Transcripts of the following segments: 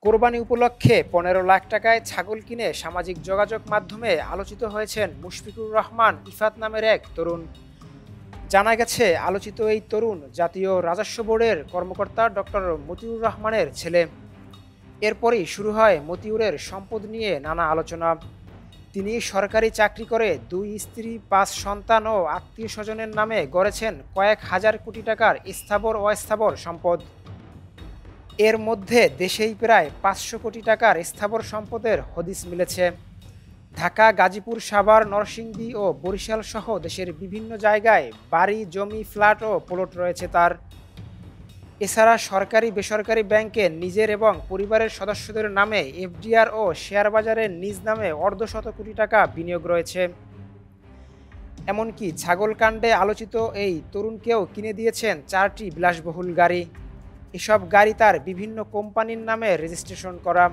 কোরবানি উপলক্ষে ১৫ লাখ টাকায় ছাগল কিনে সামাজিক যোগাযোগ মাধ্যমে আলোচিত হয়েছেন মুশফিকুর রহমান ইফাত নামের এক তরুণ। জানা গেছে, আলোচিত এই তরুণ জাতীয় রাজস্ব বোর্ডের কর্মকর্তা ডক্টর মতিউর রহমানের ছেলে। এরপরই শুরু হয় মতিউরের সম্পদ নিয়ে নানা আলোচনা। তিনি সরকারি চাকরি করে ২ স্ত্রী, ৫ সন্তান ও আত্মীয় স্বজনের নামে গড়েছেন কয়েক হাজার কোটি টাকার স্থাবর অস্থাবর সম্পদ। এর মধ্যে দেশেই প্রায় ৫০০ কোটি টাকার স্থাবর সম্পদের হদিস মিলেছে। ঢাকা, গাজীপুর, সাভার, নরসিংদী ও বরিশাল সহ দেশের বিভিন্ন জায়গায় বাড়ি, জমি, ফ্ল্যাট ও প্লট রয়েছে তার। এছাড়া সরকারি বেসরকারি ব্যাংকে নিজের এবং পরিবারের সদস্যদের নামে এফডিআর ও শেয়ার বাজারে নিজ নামে অর্ধশত কোটি টাকা বিনিয়োগ রয়েছে। এমনকি ছাগল কাণ্ডে আলোচিত এই তরুণকেও কিনে দিয়েছেন ৪টি বিলাসবহুল গাড়ি। এসব গাড়ি তার বিভিন্ন কোম্পানির নামে রেজিস্ট্রেশন করা।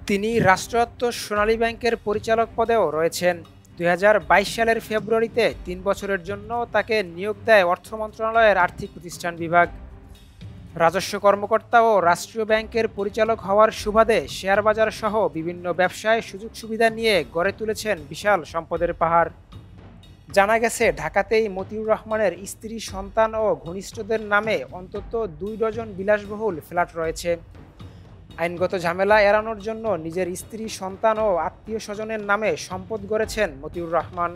তিনি রাষ্ট্রায়ত্ত সোনালী ব্যাংকের পরিচালক পদেও রয়েছেন। ২০২২ সালের ফেব্রুয়ারিতে ৩ বছরের জন্য তাকে নিয়োগ দেয় অর্থ মন্ত্রণালয়ের আর্থিক প্রতিষ্ঠান বিভাগ। রাজস্ব কর্মকর্তা ও রাষ্ট্রীয় ব্যাংকের পরিচালক হওয়ার সুবাদে শেয়ার বাজার সহ বিভিন্ন ব্যবসায় সুযোগ সুবিধা নিয়ে গড়ে তুলেছেন বিশাল সম্পদের পাহাড়। জানা গেছে, ঢাকাতেই মতিউর রহমানের স্ত্রী, সন্তান ও ঘনিষ্ঠদের নামে অন্তত ২ ডজন বিলাসবহুল ফ্ল্যাট রয়েছে। আইনগত ঝামেলা এড়ানোর জন্য নিজের স্ত্রী, সন্তান ও আত্মীয় স্বজনের নামে সম্পদ গড়েছেন মতিউর রহমান।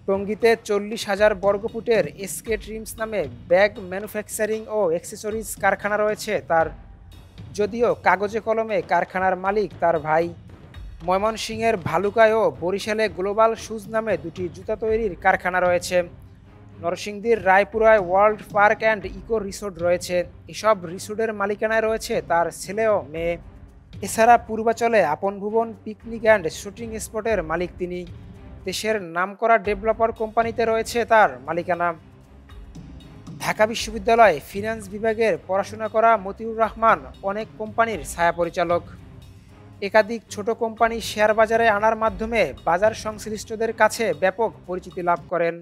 টঙ্গীতে ৪০,০০০ বর্গফুটের এসকে ড্রিমস নামে ব্যাগ ম্যানুফ্যাকচারিং ও অ্যাক্সেসরিজ কারখানা রয়েছে তার। যদিও কাগজে কলমে কারখানার মালিক তার ভাই। ময়মনসিংহের ভালুকায় ও বরিশালে গ্লোবাল শুজ নামে ২টি জুতা তৈরির কারখানা রয়েছে। নরসিংদীর রায়পুরায় world park and eco resort রয়েছে। এসব রিসোর্টের মালিকানায় রয়েছে তার ছেলে ও মেয়ে। এছাড়া পূর্বাচলে আপন ভুবন পিকনিক অ্যান্ড শুটিং স্পটের মালিক তিনি। দেশের নামকরা ডেভেলপার কোম্পানিতে রয়েছে তার মালিকানা। ঢাকা বিশ্ববিদ্যালয়ে ফিন্যান্স বিভাগের পড়াশোনা করা মতিউর রহমান অনেক কোম্পানির ছায়া পরিচালক। একাধিক ছোট কোম্পানি শেয়ার বাজারে আনার মাধ্যমে বাজার সংশ্লিষ্টদের কাছে ব্যাপক পরিচিতি লাভ করেন।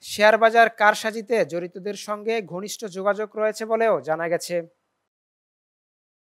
শেয়ার বাজার কারসাজিতে জড়িতদের সঙ্গে ঘনিষ্ঠ যোগাযোগ রয়েছে বলেও জানা গেছে।